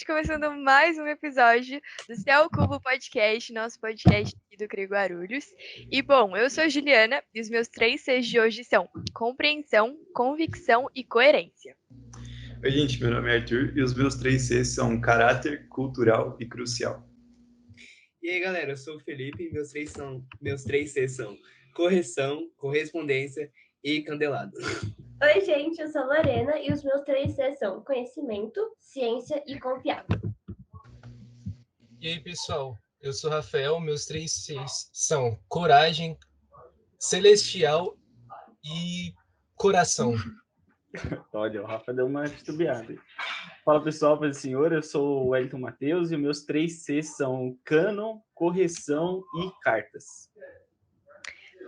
começando mais um episódio do Céu Cubo Podcast, nosso podcast aqui do CRI Guarulhos. E bom, eu sou a Juliana e os meus 3 Cs de hoje são compreensão, convicção e coerência. Oi, gente, meu nome é Arthur e os meus 3 Cs são caráter, cultural e crucial. E aí, galera, eu sou o Felipe e meus três Cs são correção, correspondência e candelado. Oi, gente, eu sou a Lorena e os meus 3 Cs são conhecimento, ciência e confiável. E aí, pessoal, eu sou o Rafael, meus 3 Cs são coragem, celestial e coração. Olha, o Rafa deu uma titubeada. Fala, pessoal, paz do Senhor, eu sou o Wellington Matheus e os meus 3 Cs são cânon, correção e cartas.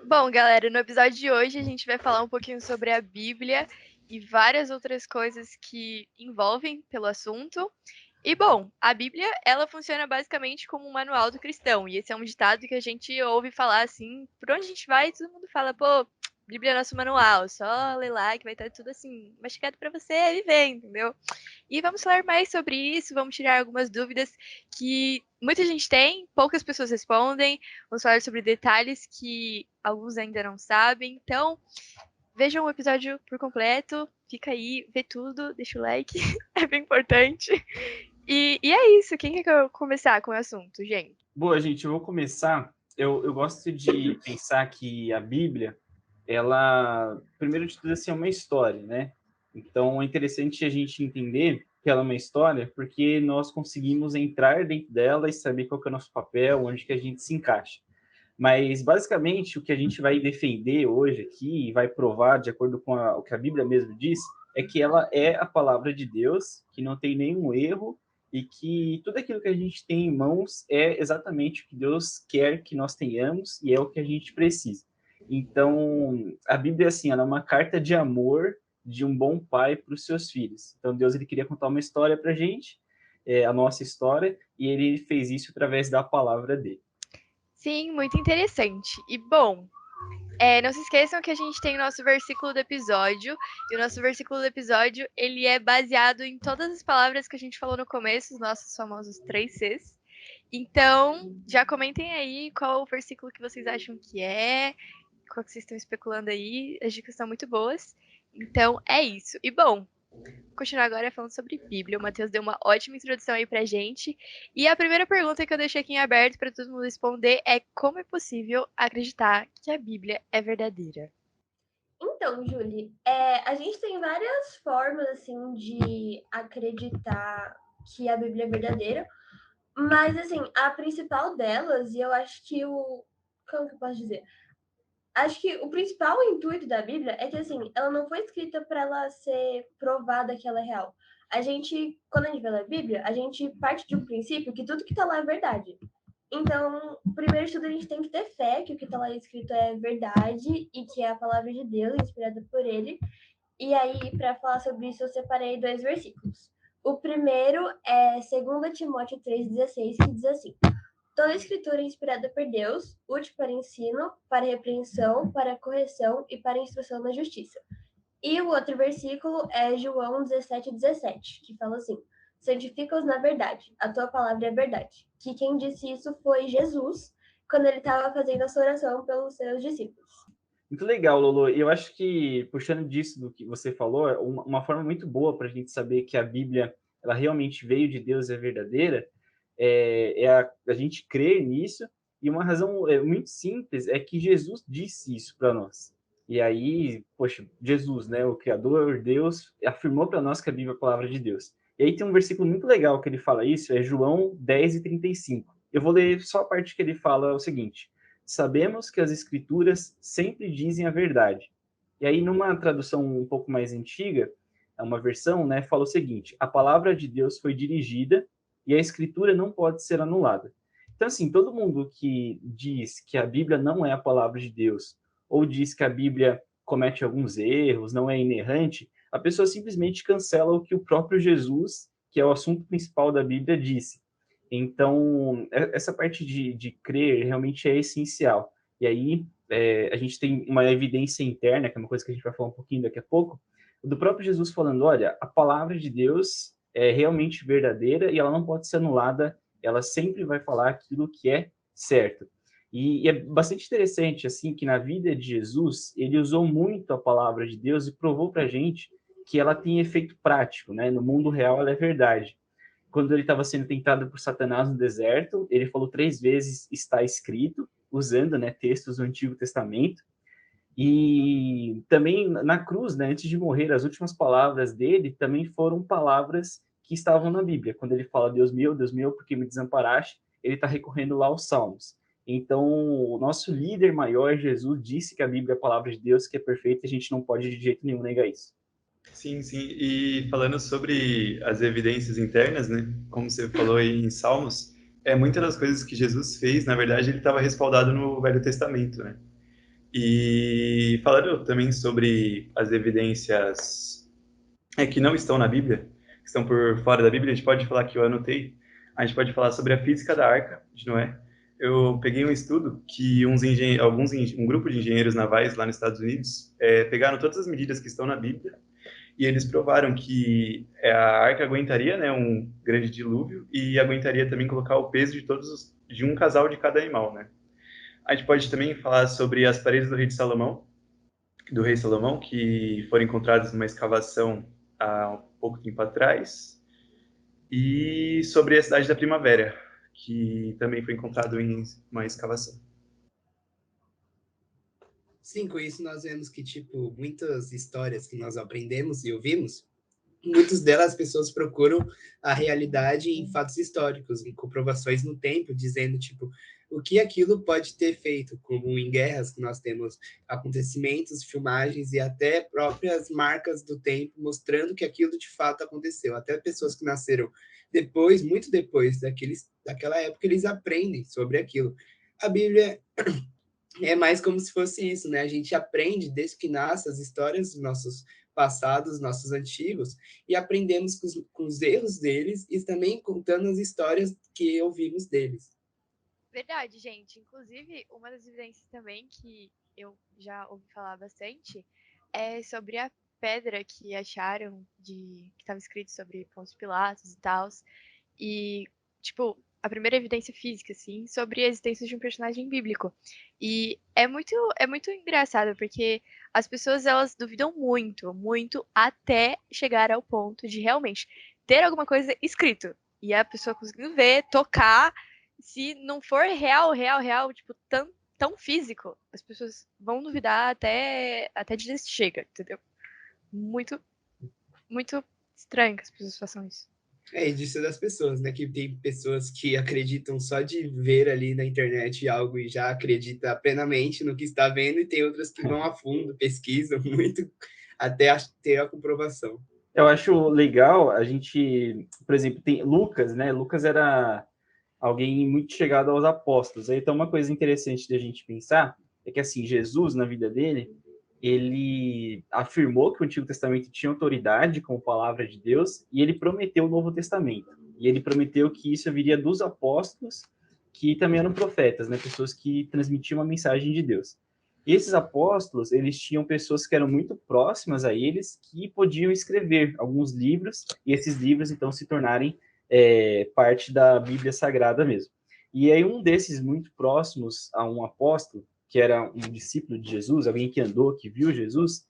Bom, galera, no episódio de hoje a gente vai falar um pouquinho sobre a Bíblia e várias outras coisas que envolvem pelo assunto. E, bom, a Bíblia, ela funciona basicamente como um manual do cristão. E esse é um ditado que a gente ouve falar, assim, por onde a gente vai, todo mundo fala, pô, Bíblia é nosso manual, só lê lá que vai estar tudo, assim, mastigado para você viver, entendeu? E vamos falar mais sobre isso, vamos tirar algumas dúvidas que muita gente tem, poucas pessoas respondem. Vamos falar sobre detalhes que alguns ainda não sabem. Então, vejam o episódio por completo, fica aí, vê tudo, deixa o like, é bem importante. E é isso, quem quer começar com o assunto, gente? Boa, gente, eu vou começar. Eu gosto de pensar que a Bíblia, ela, primeiro de tudo, assim, é uma história, né? Então, é interessante a gente entender que ela é uma história, porque nós conseguimos entrar dentro dela e saber qual que é o nosso papel, onde que a gente se encaixa. Mas, basicamente, o que a gente vai defender hoje aqui e vai provar, de acordo com o que a Bíblia mesmo diz, é que ela é a palavra de Deus, que não tem nenhum erro e que tudo aquilo que a gente tem em mãos é exatamente o que Deus quer que nós tenhamos e é o que a gente precisa. Então, a Bíblia, assim, ela é uma carta de amor de um bom pai para os seus filhos. Então, Deus ele queria contar uma história para a gente, a nossa história, e ele fez isso através da palavra dele. Sim, muito interessante. E, bom, não se esqueçam que a gente tem o nosso versículo do episódio, e o nosso versículo do episódio, ele é baseado em todas as palavras que a gente falou no começo, os nossos famosos 3 Cs. Então, já comentem aí qual o versículo que vocês acham que é, qual que vocês estão especulando aí, as dicas estão muito boas. Então, é isso. E, bom, continuar agora falando sobre Bíblia. O Matheus deu uma ótima introdução aí pra gente. E a primeira pergunta que eu deixei aqui em aberto para todo mundo responder é: como é possível acreditar que a Bíblia é verdadeira? Então, Julie, a gente tem várias formas, assim, de acreditar que a Bíblia é verdadeira, mas, assim, a principal delas, e eu acho que como que eu posso dizer? Acho que o principal intuito da Bíblia é que, assim, ela não foi escrita para ela ser provada que ela é real. Quando a gente vê a Bíblia, a gente parte de um princípio que tudo que tá lá é verdade. Então, primeiro de tudo, a gente tem que ter fé que o que está lá escrito é verdade e que é a palavra de Deus, inspirada por ele. E aí, para falar sobre isso, eu separei 2 versículos. O primeiro é 2 Timóteo 3,16, que diz assim: toda escritura é inspirada por Deus, útil para ensino, para repreensão, para correção e para instrução na justiça. E o outro versículo é João 17,17, que fala assim: santifica-os na verdade, a tua palavra é verdade. Que quem disse isso foi Jesus, quando ele estava fazendo a sua oração pelos seus discípulos. Muito legal, Lolo. Eu acho que, puxando disso do que você falou, uma forma muito boa para a gente saber que a Bíblia ela realmente veio de Deus e é verdadeira, a gente crer nisso, e uma razão muito simples é que Jesus disse isso para nós. E aí, poxa, Jesus, né, o Criador, Deus, afirmou para nós que a Bíblia é a palavra de Deus. E aí tem um versículo muito legal que ele fala isso, é João 10:35. Eu vou ler só a parte que ele fala o seguinte: sabemos que as escrituras sempre dizem a verdade. E aí, numa tradução um pouco mais antiga, uma versão, né, fala o seguinte: a palavra de Deus foi dirigida e a escritura não pode ser anulada. Então, assim, todo mundo que diz que a Bíblia não é a palavra de Deus, ou diz que a Bíblia comete alguns erros, não é inerrante, a pessoa simplesmente cancela o que o próprio Jesus, que é o assunto principal da Bíblia, disse. Então, essa parte de crer realmente é essencial. E aí, a gente tem uma evidência interna, que é uma coisa que a gente vai falar um pouquinho daqui a pouco, do próprio Jesus falando: olha, a palavra de Deus é realmente verdadeira e ela não pode ser anulada, ela sempre vai falar aquilo que é certo. E é bastante interessante, assim, que na vida de Jesus, ele usou muito a palavra de Deus e provou para a gente que ela tem efeito prático, né? No mundo real ela é verdade. Quando ele estava sendo tentado por Satanás no deserto, ele falou 3 vezes está escrito, usando, né, textos do Antigo Testamento. E também na cruz, né, antes de morrer, as últimas palavras dele também foram palavras que estavam na Bíblia. Quando ele fala, Deus meu, por que me desamparaste? Ele está recorrendo lá aos Salmos. Então, o nosso líder maior, Jesus, disse que a Bíblia é a palavra de Deus, que é perfeita, e a gente não pode de jeito nenhum negar isso. Sim, sim. E falando sobre as evidências internas, né? Como você falou aí em Salmos, muitas das coisas que Jesus fez, na verdade, ele estava respaldado no Velho Testamento, né? E falando também sobre as evidências que não estão na Bíblia, que estão por fora da Bíblia, a gente pode falar que eu anotei, a gente pode falar sobre a física da Arca de Noé. Eu peguei um estudo que um grupo de engenheiros navais lá nos Estados Unidos pegaram todas as medidas que estão na Bíblia e eles provaram que a Arca aguentaria, né, um grande dilúvio e aguentaria também colocar o peso de um casal de cada animal, né? A gente pode também falar sobre as paredes do rei Salomão, que foram encontradas numa escavação há um pouco tempo atrás, e sobre a cidade da Primavera, que também foi encontrado em uma escavação. Sim, com isso nós vemos que, tipo, muitas histórias que nós aprendemos e ouvimos, muitas delas as pessoas procuram a realidade em fatos históricos, em comprovações no tempo, dizendo, tipo, o que aquilo pode ter feito, como em guerras que nós temos acontecimentos, filmagens e até próprias marcas do tempo mostrando que aquilo de fato aconteceu. Até pessoas que nasceram depois, muito depois daquela época, eles aprendem sobre aquilo. A Bíblia é mais como se fosse isso, né? A gente aprende desde que nasce as histórias dos nossos passados, nossos antigos, e aprendemos com os erros deles e também contando as histórias que ouvimos deles. Verdade, gente. Inclusive, uma das evidências também que eu já ouvi falar bastante é sobre a pedra que acharam que estava escrito sobre Pôncio Pilatos e tal. E, tipo, a primeira evidência física, assim, sobre a existência de um personagem bíblico. E é muito engraçado, porque as pessoas, elas duvidam muito, muito, até chegar ao ponto de realmente ter alguma coisa escrito. E a pessoa conseguindo ver, tocar, se não for real, tipo, tão físico, as pessoas vão duvidar até dizer chega, entendeu? Muito, muito estranho que as pessoas façam isso. E disso das pessoas, né? Que tem pessoas que acreditam só de ver ali na internet algo e já acredita plenamente no que está vendo, e tem outras que vão a fundo, pesquisam muito, até ter a comprovação. Eu acho legal a gente, por exemplo, tem Lucas, né? Lucas era alguém muito chegado aos apóstolos. Aí, então, uma coisa interessante da gente pensar é que, assim, Jesus, na vida dele, ele afirmou que o Antigo Testamento tinha autoridade como palavra de Deus e ele prometeu o Novo Testamento. E ele prometeu que isso viria dos apóstolos, que também eram profetas, né? Pessoas que transmitiam a mensagem de Deus. E esses apóstolos, eles tinham pessoas que eram muito próximas a eles, que podiam escrever alguns livros, e esses livros, então, se tornarem parte da Bíblia Sagrada mesmo. E aí um desses muito próximos a um apóstolo, que era um discípulo de Jesus, alguém que andou, que viu Jesus,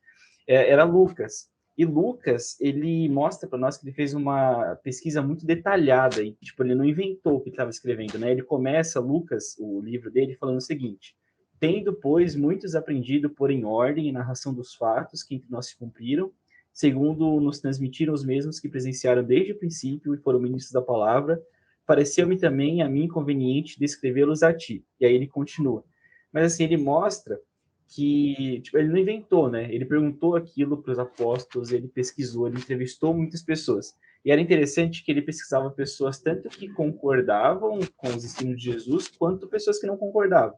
era Lucas. E Lucas, ele mostra para nós que ele fez uma pesquisa muito detalhada, e tipo, ele não inventou o que estava escrevendo, né? Ele começa, Lucas, o livro dele, falando o seguinte: tendo, pois, muitos aprendido por em ordem e narração dos fatos que entre nós se cumpriram, segundo nos transmitiram os mesmos que presenciaram desde o princípio e foram ministros da palavra, pareceu-me também a mim conveniente descrevê-los a ti. E aí ele continua. Mas assim, ele mostra que tipo, ele não inventou, né? Ele perguntou aquilo para os apóstolos, ele pesquisou, ele entrevistou muitas pessoas. E era interessante que ele pesquisava pessoas tanto que concordavam com os ensinos de Jesus, quanto pessoas que não concordavam.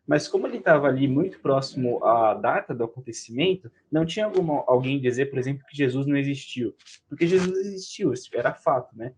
Mas como ele estava ali muito próximo à data do acontecimento, não tinha alguém dizer, por exemplo, que Jesus não existiu. Porque Jesus existiu, isso era fato, né?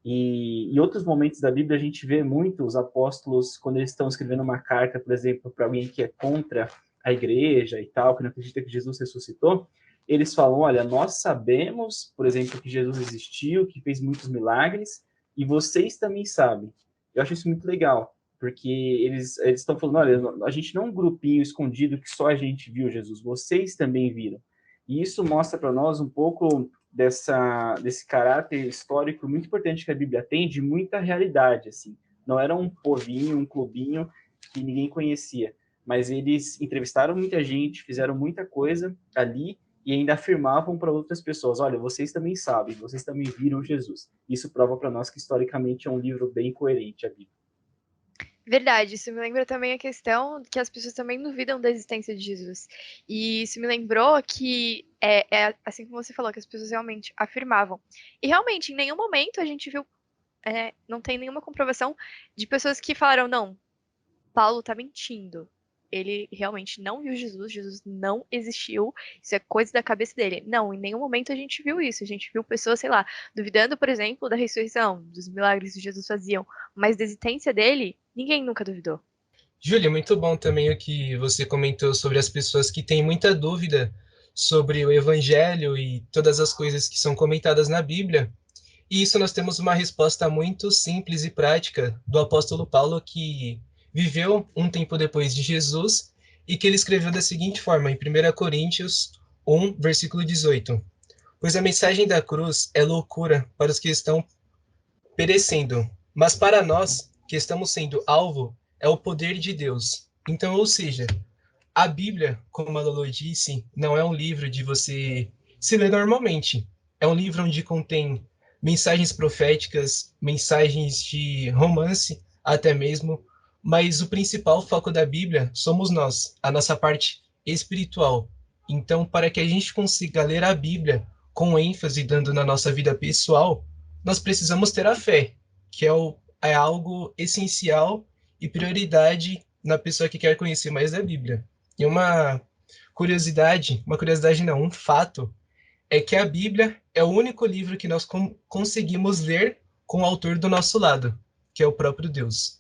E em outros momentos da Bíblia a gente vê muito os apóstolos, quando eles estão escrevendo uma carta, por exemplo, para alguém que é contra a igreja e tal, que não acredita que Jesus ressuscitou, eles falam, olha, nós sabemos, por exemplo, que Jesus existiu, que fez muitos milagres, e vocês também sabem. Eu acho isso muito legal, porque eles estão falando, olha, a gente não é um grupinho escondido que só a gente viu Jesus, vocês também viram. E isso mostra para nós um pouco desse caráter histórico muito importante que a Bíblia tem, de muita realidade, assim. Não era um povinho, um clubinho que ninguém conhecia, mas eles entrevistaram muita gente, fizeram muita coisa ali e ainda afirmavam para outras pessoas, olha, vocês também sabem, vocês também viram Jesus. Isso prova para nós que historicamente é um livro bem coerente, a Bíblia. Verdade, isso me lembra também a questão que as pessoas também duvidam da existência de Jesus. E isso me lembrou que é assim como você falou, que as pessoas realmente afirmavam. E realmente, em nenhum momento a gente viu, não tem nenhuma comprovação de pessoas que falaram, não, Paulo tá mentindo. Ele realmente não viu Jesus, Jesus não existiu, isso é coisa da cabeça dele. Não, em nenhum momento a gente viu isso. A gente viu pessoas, sei lá, duvidando, por exemplo, da ressurreição, dos milagres que Jesus fazia, mas da existência dele, ninguém nunca duvidou. Júlia, muito bom também o que você comentou sobre as pessoas que têm muita dúvida sobre o Evangelho e todas as coisas que são comentadas na Bíblia. E isso nós temos uma resposta muito simples e prática do apóstolo Paulo, que viveu um tempo depois de Jesus e que ele escreveu da seguinte forma, em 1 Coríntios 1, versículo 18. Pois a mensagem da cruz é loucura para os que estão perecendo, mas para nós que estamos sendo alvo é o poder de Deus. Então, ou seja, a Bíblia, como a Lolo disse, não é um livro de você se ler normalmente. É um livro onde contém mensagens proféticas, mensagens de romance, até mesmo, mas o principal foco da Bíblia somos nós, a nossa parte espiritual. Então, para que a gente consiga ler a Bíblia com ênfase dando na nossa vida pessoal, nós precisamos ter a fé, que é algo essencial e prioridade na pessoa que quer conhecer mais da Bíblia. E uma curiosidade não, um fato, é que a Bíblia é o único livro que nós conseguimos ler com o autor do nosso lado, que é o próprio Deus.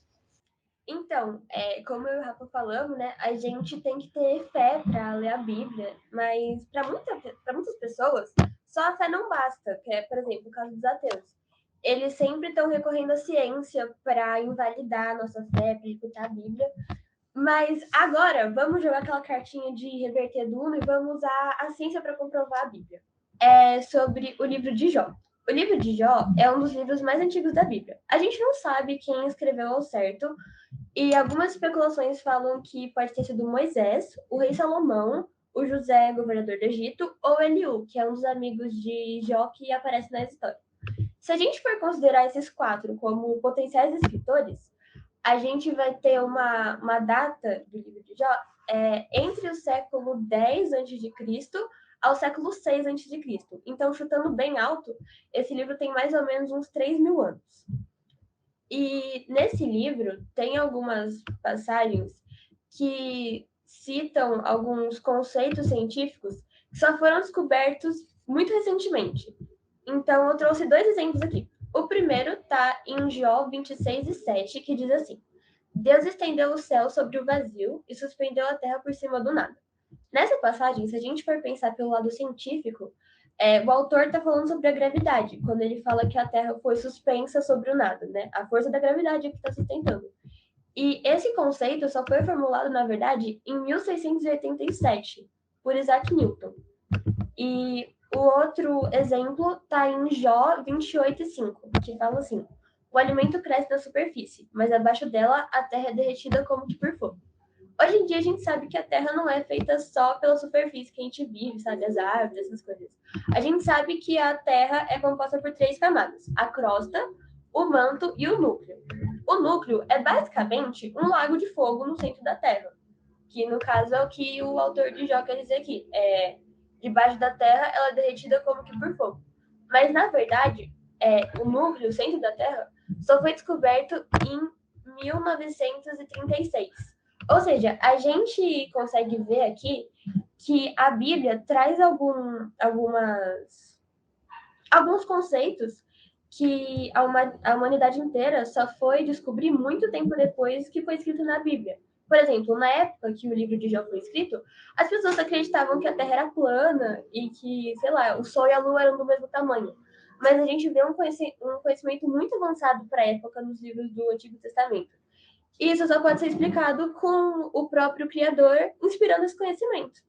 Então, como eu e o Rafa falamos, né, a gente tem que ter fé para ler a Bíblia, mas para muitas pessoas, só a fé não basta, que é, por exemplo, o caso dos ateus. Eles sempre estão recorrendo à ciência para invalidar a nossa fé, para refutar a Bíblia. Mas agora, vamos jogar aquela cartinha de reverter do Uno e vamos usar a ciência para comprovar a Bíblia. É sobre o livro de Jó. O livro de Jó é um dos livros mais antigos da Bíblia. A gente não sabe quem escreveu ao certo, e algumas especulações falam que pode ter sido Moisés, o rei Salomão, o José, governador do Egito, ou Eliú, que é um dos amigos de Jó que aparece na história. Se a gente for considerar esses 4 como potenciais escritores, a gente vai ter uma data do livro de Jó entre o século X a.C. ao século VI a.C. Então, chutando bem alto, esse livro tem mais ou menos uns 3.000 anos. E nesse livro tem algumas passagens que citam alguns conceitos científicos que só foram descobertos muito recentemente. Então, eu trouxe 2 exemplos aqui. O primeiro está em Jó 26:7, que diz assim: Deus estendeu o céu sobre o vazio e suspendeu a terra por cima do nada. Nessa passagem, se a gente for pensar pelo lado científico, o autor está falando sobre a gravidade, quando ele fala que a Terra foi suspensa sobre o nada, né? A força da gravidade é que está sustentando. E esse conceito só foi formulado, na verdade, em 1687, por Isaac Newton. E o outro exemplo está em Jó 28:5, que fala assim: o alimento cresce na superfície, mas abaixo dela a terra é derretida como que por fogo. Hoje em dia a gente sabe que a Terra não é feita só pela superfície que a gente vive, sabe? As árvores, essas coisas. A gente sabe que a Terra é composta por 3 camadas: a crosta, o manto e o núcleo. O núcleo é basicamente um lago de fogo no centro da Terra, que no caso é o que o autor de Jó quer dizer aqui. Debaixo da Terra ela é derretida como que por fogo. Mas na verdade, o núcleo, o centro da Terra, só foi descoberto em 1936. Ou seja, a gente consegue ver aqui que a Bíblia traz alguns conceitos que a humanidade inteira só foi descobrir muito tempo depois que foi escrito na Bíblia. por exemplo, na época que o livro de Jó foi escrito, as pessoas acreditavam que a Terra era plana e que, sei lá, o Sol e a Lua eram do mesmo tamanho. Mas a gente vê um conhecimento muito avançado para a época nos livros do Antigo Testamento. E isso só pode ser explicado com o próprio Criador inspirando esse conhecimento.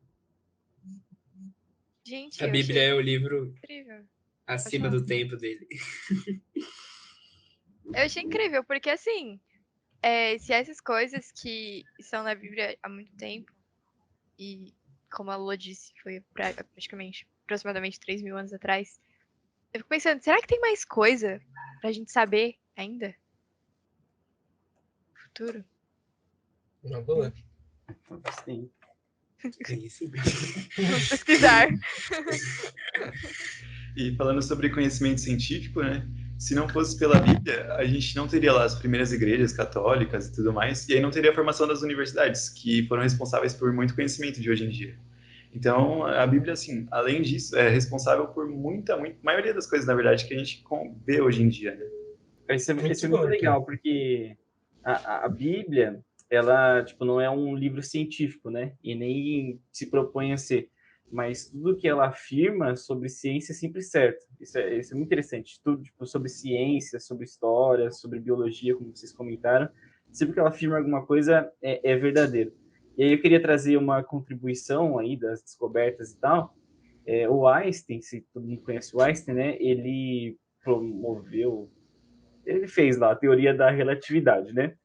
Gente, A eu Bíblia achei é o livro incrível. acima Pode do tempo dele. Eu achei incrível, porque assim, se essas coisas que estão na Bíblia há muito tempo, e como a Lua disse, foi praticamente, aproximadamente 3.000 anos atrás, eu fico pensando, será que tem mais coisa pra gente saber ainda no futuro? Uma boa. Sim. Sim, sim. Vamos pesquisar. E falando sobre conhecimento científico, né? Se não fosse pela Bíblia, a gente não teria lá as primeiras igrejas católicas e tudo mais, e aí não teria a formação das universidades, que foram responsáveis por muito conhecimento de hoje em dia. Então, a Bíblia, assim, além disso, é responsável por muita maioria das coisas, na verdade, que a gente vê hoje em dia, né? Isso é Muito muito bom, legal, porque a Bíblia, ela, tipo, não é um livro científico, né? E nem se propõe a ser. Mas tudo que ela afirma sobre ciência é sempre certo. Isso é muito interessante. Tudo, tipo, sobre ciência, sobre história, sobre biologia, como vocês comentaram. Sempre que ela afirma alguma coisa, é verdadeiro. E aí eu queria trazer uma contribuição aí das descobertas e tal. O Einstein, se todo mundo conhece o Einstein, né? Ele fez lá a teoria da relatividade, né?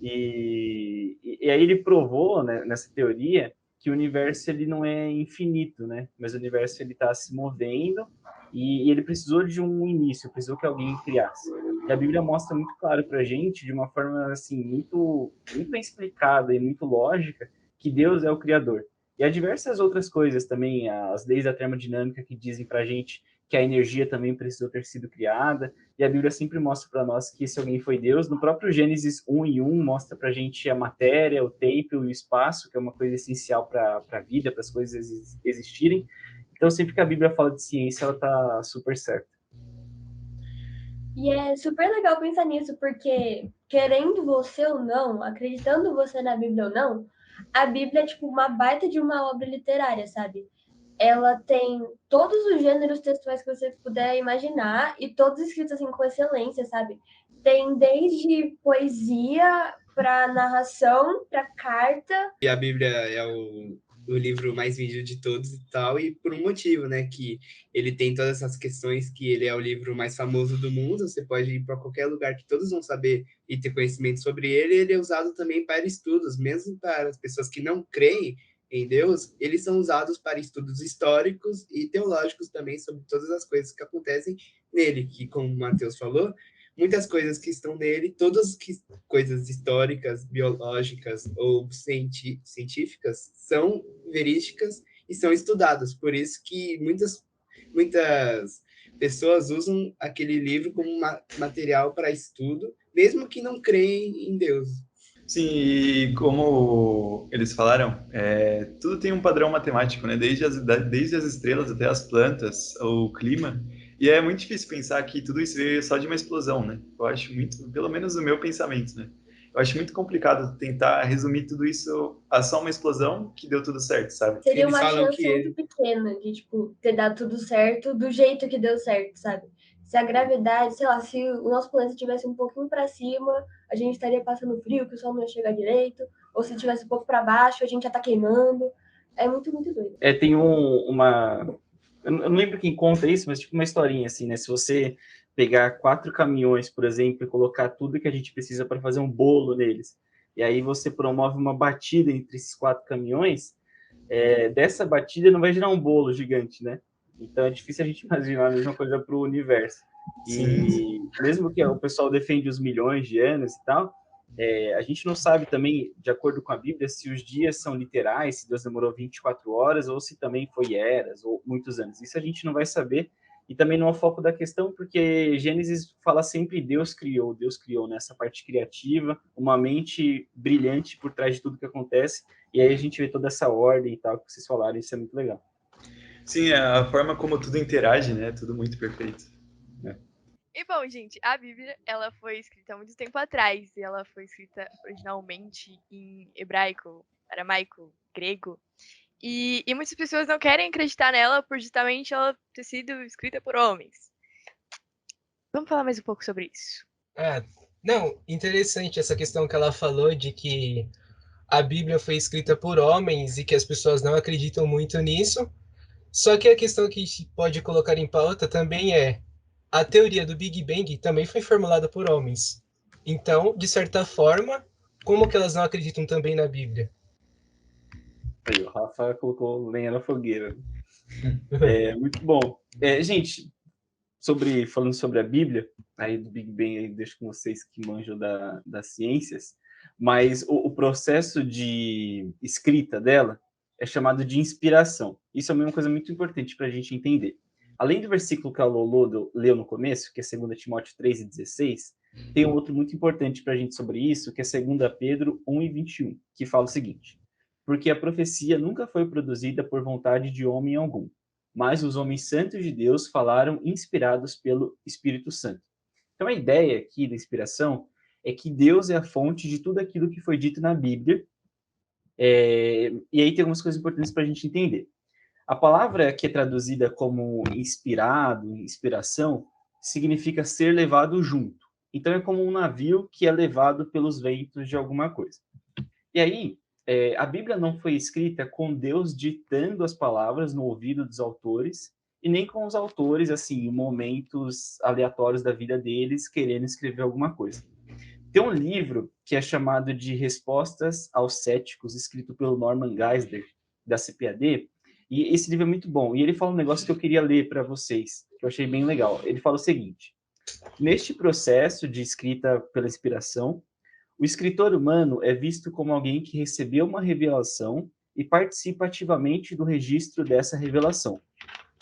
E aí ele provou, né, nessa teoria, que o universo ele não é infinito, né? Mas o universo ele está se movendo e ele precisou de um início, precisou que alguém criasse. E a Bíblia mostra muito claro para a gente, de uma forma assim muito bem explicada e muito lógica, que Deus é o criador. E há diversas outras coisas também, as leis da termodinâmica que dizem para a gente que a energia também precisou ter sido criada. E a Bíblia sempre mostra para nós que esse alguém foi Deus. No próprio Gênesis 1:1 mostra para a gente a matéria, o tempo e o espaço, que é uma coisa essencial para a vida, para as coisas existirem. Então, sempre que a Bíblia fala de ciência, ela está super certa. E é super legal pensar nisso, porque querendo você ou não, acreditando você na Bíblia ou não, a Bíblia é tipo uma baita de uma obra literária, sabe? Ela tem todos os gêneros textuais que você puder imaginar e todos escritos assim com excelência, sabe? Tem desde poesia para narração, para carta. E a Bíblia é o livro mais vendido de todos e tal, e por um motivo, né? Que ele tem todas essas questões, que ele é o livro mais famoso do mundo, você pode ir para qualquer lugar que todos vão saber e ter conhecimento sobre ele, ele é usado também para estudos, mesmo para as pessoas que não creem em Deus, eles são usados para estudos históricos e teológicos também sobre todas as coisas que acontecem nele, que, como o Matheus falou, muitas coisas que estão nele, todas coisas históricas, biológicas ou científicas são verídicas e são estudadas. Por isso que muitas pessoas usam aquele livro como material para estudo, mesmo que não creem em Deus. Sim, e como eles falaram, tudo tem um padrão matemático, né? Desde as estrelas até as plantas, o clima. E é muito difícil pensar que tudo isso veio só de uma explosão, né? Eu acho muito, pelo menos o meu pensamento, né? Eu acho muito complicado tentar resumir tudo isso a só uma explosão que deu tudo certo, sabe? Seria Eles uma falam chance que muito pequena de, tipo, ter dado tudo certo do jeito que deu certo, sabe? Se a gravidade, sei lá, se o nosso planeta estivesse um pouquinho para cima, a gente estaria passando frio, que o sol não ia chegar direito, ou se estivesse um pouco para baixo, a gente já tá queimando. É muito, muito doido. Tem uma... Eu não lembro quem conta isso, mas tipo uma historinha assim, né? Se você pegar 4 caminhões, por exemplo, e colocar tudo que a gente precisa para fazer um bolo neles, e aí você promove uma batida entre esses 4 caminhões, dessa batida não vai gerar um bolo gigante, né? Então é difícil a gente imaginar a mesma coisa para o universo. Sim. E mesmo que o pessoal defende os milhões de anos e tal, a gente não sabe também, de acordo com a Bíblia, se os dias são literais, se Deus demorou 24 horas, ou se também foi eras, ou muitos anos. Isso a gente não vai saber, e também não é o foco da questão, porque Gênesis fala sempre Deus criou nessa parte criativa, uma mente brilhante por trás de tudo que acontece, e aí a gente vê toda essa ordem e tal que vocês falaram, isso é muito legal. Sim, a forma como tudo interage, né? Tudo muito perfeito. E bom, gente, a Bíblia, ela foi escrita há muito tempo atrás, e ela foi escrita originalmente em hebraico, aramaico, grego. E muitas pessoas não querem acreditar nela por justamente ela ter sido escrita por homens. Vamos falar mais um pouco sobre isso. Ah, não, interessante essa questão que ela falou de que a Bíblia foi escrita por homens e que as pessoas não acreditam muito nisso. Só que a questão que a gente pode colocar em pauta também é a teoria do Big Bang também foi formulada por homens. Então, de certa forma, como que elas não acreditam também na Bíblia? Aí, o Rafa colocou lenha na fogueira. Muito bom. Gente, falando sobre a Bíblia, aí do Big Bang, aí deixo com vocês que manjam das ciências, mas o processo de escrita dela é chamado de inspiração. Isso é uma coisa muito importante para a gente entender. Além do versículo que a Lolo leu no começo, que é 2 Timóteo 3:16, tem um outro muito importante para a gente sobre isso, que é 2 Pedro 1:21, que fala o seguinte: porque a profecia nunca foi produzida por vontade de homem algum, mas os homens santos de Deus falaram inspirados pelo Espírito Santo. Então, a ideia aqui da inspiração é que Deus é a fonte de tudo aquilo que foi dito na Bíblia. E aí tem algumas coisas importantes para a gente entender. A palavra que é traduzida como inspirado, inspiração, significa ser levado junto. Então, é como um navio que é levado pelos ventos de alguma coisa. E aí, a Bíblia não foi escrita com Deus ditando as palavras no ouvido dos autores, e nem com os autores, assim, em momentos aleatórios da vida deles, querendo escrever alguma coisa. Tem um livro que é chamado de Respostas aos Céticos, escrito pelo Norman Geisler, da CPAD, e esse livro é muito bom. E ele fala um negócio que eu queria ler para vocês, que eu achei bem legal. Ele fala o seguinte: neste processo de escrita pela inspiração, o escritor humano é visto como alguém que recebeu uma revelação e participa ativamente do registro dessa revelação,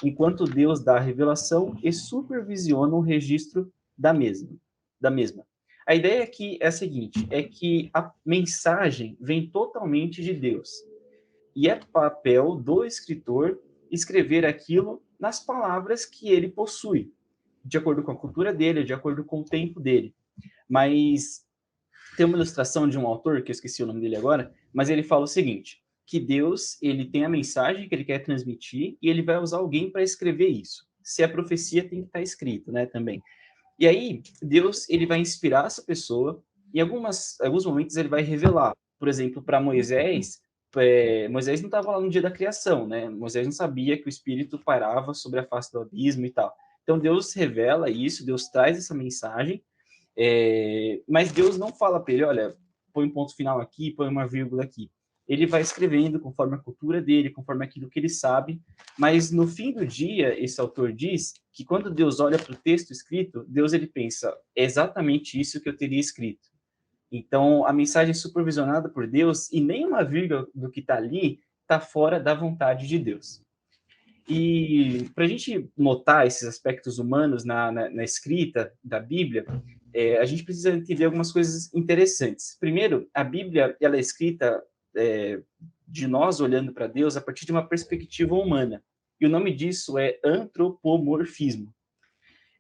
enquanto Deus dá a revelação e supervisiona o registro da mesma. A ideia aqui é a seguinte, é que a mensagem vem totalmente de Deus, e é papel do escritor escrever aquilo nas palavras que ele possui, de acordo com a cultura dele, de acordo com o tempo dele. Mas tem uma ilustração de um autor, que eu esqueci o nome dele agora, mas ele fala o seguinte, que Deus, ele tem a mensagem que ele quer transmitir e ele vai usar alguém para escrever isso. Se é profecia, tem que estar escrito, né, também. E aí, Deus, ele vai inspirar essa pessoa e em alguns momentos ele vai revelar. Por exemplo, para Moisés, Moisés não estava lá no dia da criação, né? Moisés não sabia que o Espírito pairava sobre a face do abismo e tal. Então, Deus revela isso, Deus traz essa mensagem, mas Deus não fala para ele, olha, põe um ponto final aqui, põe uma vírgula aqui. Ele vai escrevendo conforme a cultura dele, conforme aquilo que ele sabe, mas no fim do dia, esse autor diz que quando Deus olha para o texto escrito, Deus ele pensa, é exatamente isso que eu teria escrito. Então, a mensagem é supervisionada por Deus e nem uma vírgula do que está ali está fora da vontade de Deus. E para a gente notar esses aspectos humanos na escrita da Bíblia, a gente precisa entender algumas coisas interessantes. Primeiro, a Bíblia ela é escrita de nós olhando para Deus a partir de uma perspectiva humana. E o nome disso é antropomorfismo.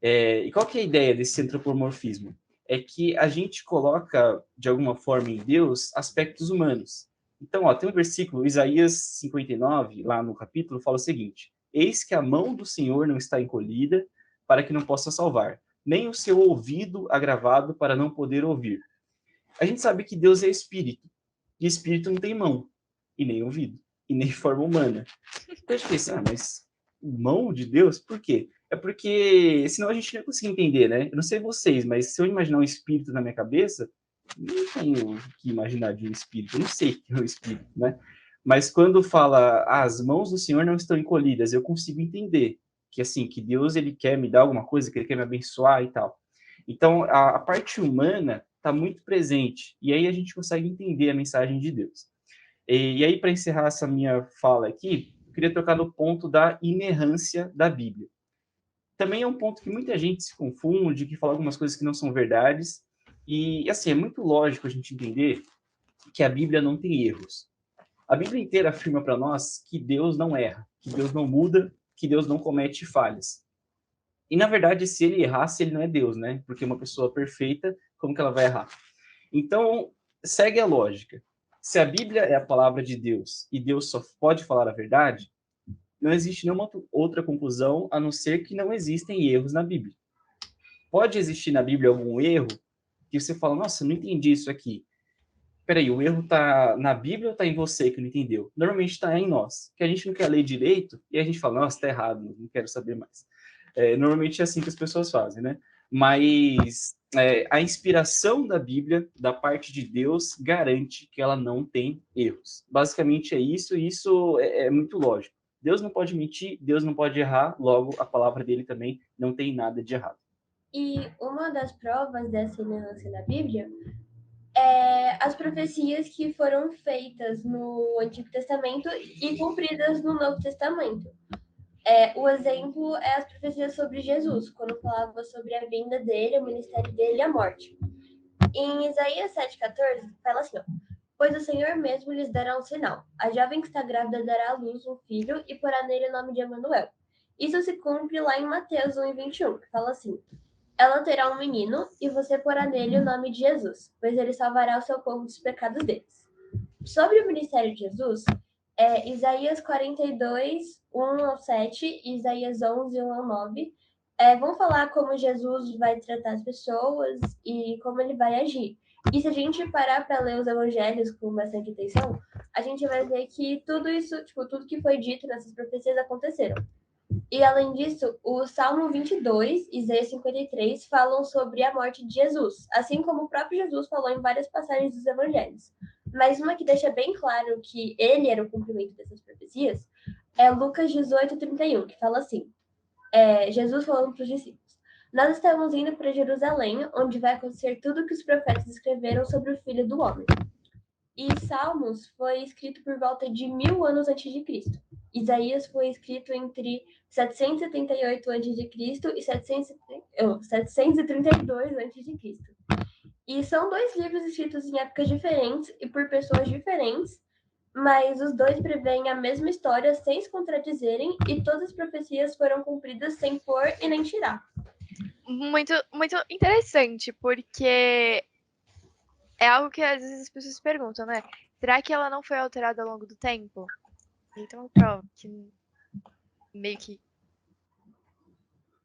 E qual que é a ideia desse antropomorfismo? É que a gente coloca, de alguma forma, em Deus aspectos humanos. Então, tem um versículo, Isaías 59, lá no capítulo, fala o seguinte: eis que a mão do Senhor não está encolhida para que não possa salvar, nem o seu ouvido agravado para não poder ouvir. A gente sabe que Deus é espírito, e espírito não tem mão, e nem ouvido, e nem forma humana. Então a gente pensa, mas mão de Deus? Por quê? É porque senão a gente não consegue entender, né? Eu não sei vocês, mas se eu imaginar um espírito na minha cabeça, não tenho o que imaginar de um espírito, eu não sei o que é um espírito, né? Mas quando fala, as mãos do Senhor não estão encolhidas, eu consigo entender que, assim, que Deus, ele quer me dar alguma coisa, que ele quer me abençoar e tal. Então, a parte humana está muito presente, e aí a gente consegue entender a mensagem de Deus. E aí, para encerrar essa minha fala aqui, eu queria tocar no ponto da inerrância da Bíblia. Também é um ponto que muita gente se confunde, que fala algumas coisas que não são verdades, e, assim, é muito lógico a gente entender que a Bíblia não tem erros. A Bíblia inteira afirma para nós que Deus não erra, que Deus não muda, que Deus não comete falhas. E, na verdade, se ele errasse, ele não é Deus, né? Porque uma pessoa perfeita, como que ela vai errar? Então, segue a lógica. Se a Bíblia é a palavra de Deus e Deus só pode falar a verdade, não existe nenhuma outra conclusão a não ser que não existem erros na Bíblia. Pode existir na Bíblia algum erro que você fala, nossa, não entendi isso aqui. Peraí, o erro tá na Bíblia ou tá em você que não entendeu? Normalmente está em nós, que a gente não quer ler direito e a gente fala, nossa, tá errado, não quero saber mais. Normalmente é assim que as pessoas fazem, né? Mas a inspiração da Bíblia, da parte de Deus, garante que ela não tem erros. Basicamente é isso, e isso é muito lógico. Deus não pode mentir, Deus não pode errar, logo a palavra dele também não tem nada de errado. E uma das provas dessa inerrância na Bíblia é as profecias que foram feitas no Antigo Testamento e cumpridas no Novo Testamento. O exemplo é as profecias sobre Jesus, quando falava sobre a vinda dele, o ministério dele e a morte. Em Isaías 7,14, fala assim, ó, pois o Senhor mesmo lhes dará um sinal. A jovem que está grávida dará à luz um filho e porá nele o nome de Emanuel. Isso se cumpre lá em Mateus 1,21, que fala assim, ela terá um menino e você porá nele o nome de Jesus, pois ele salvará o seu povo dos pecados deles. Sobre o ministério de Jesus, Isaías 42, 1 ao 7 e Isaías 11, 1 ao 9, vão falar como Jesus vai tratar as pessoas e como ele vai agir. E se a gente parar para ler os evangelhos com bastante atenção, a gente vai ver que tudo isso, tipo, tudo que foi dito nessas profecias aconteceram. E além disso, o Salmo 22 e Isaías 53 falam sobre a morte de Jesus, assim como o próprio Jesus falou em várias passagens dos evangelhos. Mas uma que deixa bem claro que ele era o cumprimento dessas profecias é Lucas 18:31, que fala assim, Jesus falando para os discípulos, nós estamos indo para Jerusalém, onde vai acontecer tudo o que os profetas escreveram sobre o Filho do Homem. E Salmos foi escrito por volta de 1000 anos antes de Cristo. Isaías foi escrito entre 778 a.C. e 732 a.C. E são dois livros escritos em épocas diferentes e por pessoas diferentes, mas os dois preveem a mesma história sem se contradizerem e todas as profecias foram cumpridas sem pôr e nem tirar. Muito, muito interessante, porque é algo que às vezes as pessoas perguntam, né? Será que ela não foi alterada ao longo do tempo? Então, prova que meio que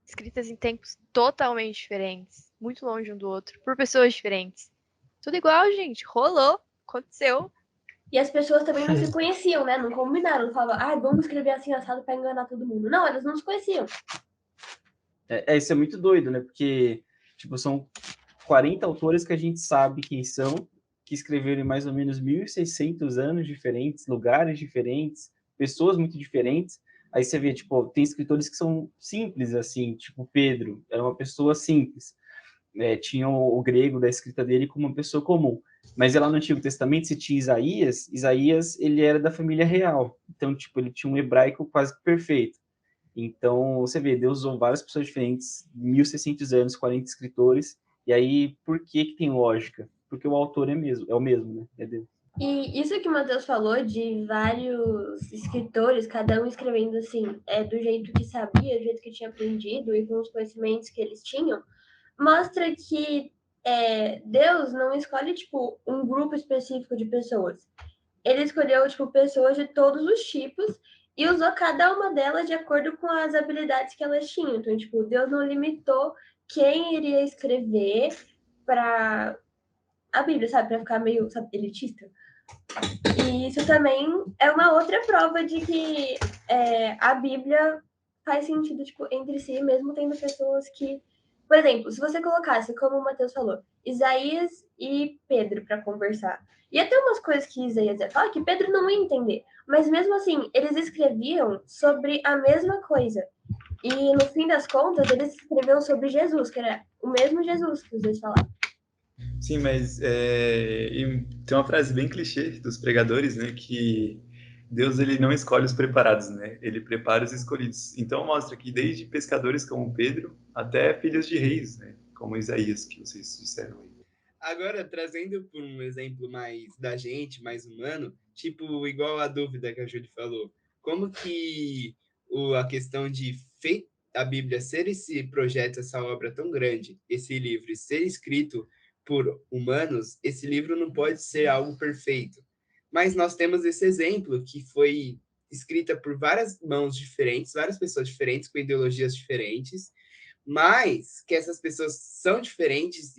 escritas em tempos totalmente diferentes, muito longe um do outro, por pessoas diferentes. Tudo igual, gente. Rolou, aconteceu. E as pessoas também não se conheciam, né? Não combinaram. Não falavam, vamos escrever assim assado para enganar todo mundo. Não, elas não se conheciam. Isso é muito doido, né? Porque, tipo, são 40 autores que a gente sabe quem são, que escreveram em mais ou menos 1.600 anos diferentes, lugares diferentes, pessoas muito diferentes. Aí você vê, tipo, tem escritores que são simples, assim, tipo Pedro, era uma pessoa simples. Tinha o grego da escrita dele como uma pessoa comum. Mas lá no Antigo Testamento, você tinha Isaías, ele era da família real. Então, tipo, ele tinha um hebraico quase perfeito. Então, você vê, Deus usou várias pessoas diferentes, 1.600 anos, 40 escritores, e aí, por que tem lógica? Porque o autor é o mesmo, né? É Deus. E isso que o Matheus falou de vários escritores, cada um escrevendo assim, do jeito que sabia, do jeito que tinha aprendido e com os conhecimentos que eles tinham, mostra que Deus não escolhe, tipo, um grupo específico de pessoas. Ele escolheu, tipo, pessoas de todos os tipos e usou cada uma delas de acordo com as habilidades que elas tinham. Então, tipo, Deus não limitou quem iria escrever para a Bíblia, sabe? Para ficar meio, sabe, elitista. E isso também é uma outra prova de que a Bíblia faz sentido, tipo, entre si, mesmo tendo pessoas que... Por exemplo, se você colocasse, como o Matheus falou, Isaías e Pedro para conversar, ia ter umas coisas que Isaías ia falar que Pedro não ia entender. Mas mesmo assim, eles escreviam sobre a mesma coisa. E no fim das contas, eles escreveram sobre Jesus, que era o mesmo Jesus que os dois falavam. Sim, mas tem uma frase bem clichê dos pregadores, né, que Deus ele não escolhe os preparados, né? Ele prepara os escolhidos. Então mostra que desde pescadores como Pedro até filhos de reis, né, como Isaías que vocês disseram aí. Agora, trazendo por um exemplo mais da gente, mais humano, tipo, igual a dúvida que a Júlia falou, como que a questão de a Bíblia ser esse projeto, essa obra tão grande, esse livro ser escrito por humanos, esse livro não pode ser algo perfeito. Mas nós temos esse exemplo que foi escrita por várias mãos diferentes, várias pessoas diferentes, com ideologias diferentes, mas que essas pessoas são diferentes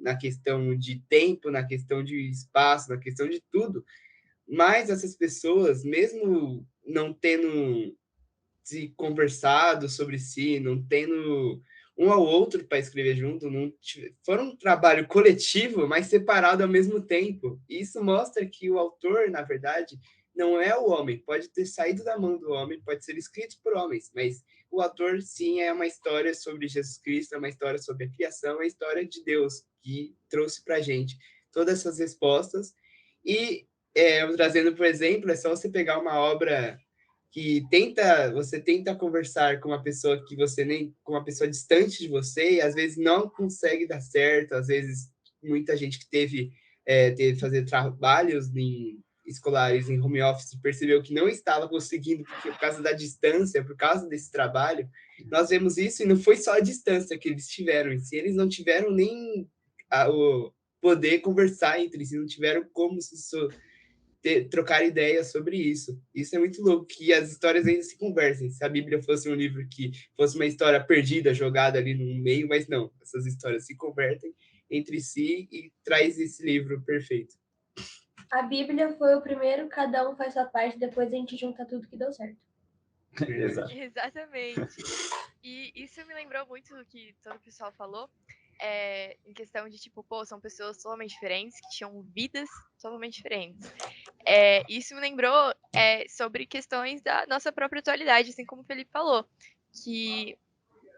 na questão de tempo, na questão de espaço, na questão de tudo, mas essas pessoas, mesmo não tendo se conversado sobre si, não tendo um ao outro para escrever junto, não foram um trabalho coletivo, mas separado ao mesmo tempo. E isso mostra que o autor, na verdade, não é o homem. Pode ter saído da mão do homem, pode ser escrito por homens, mas o autor, sim, é uma história sobre Jesus Cristo, é uma história sobre a criação, é uma história de Deus que trouxe para a gente todas essas respostas. E trazendo, por exemplo, é só você pegar uma obra que você tenta conversar com uma pessoa que você nem, com uma pessoa distante de você, e às vezes não consegue dar certo, às vezes muita gente que teve que fazer trabalhos escolares em home office percebeu que não estava conseguindo por causa da distância, por causa desse trabalho. Nós vemos isso e não foi só a distância que eles tiveram, em si, eles não tiveram nem o poder conversar entre si, não tiveram como se trocar ideias sobre isso. Isso é muito louco, que as histórias ainda se conversem. Se a Bíblia fosse um livro que fosse uma história perdida, jogada ali no meio, mas não. Essas histórias se convertem entre si e traz esse livro perfeito. A Bíblia foi o primeiro, cada um faz sua parte, depois a gente junta tudo que deu certo. Exato. Exatamente. E isso me lembrou muito do que todo o pessoal falou, em questão de, tipo, pô, são pessoas totalmente diferentes, que tinham vidas totalmente diferentes. Isso me lembrou sobre questões da nossa própria atualidade, assim como o Felipe falou, que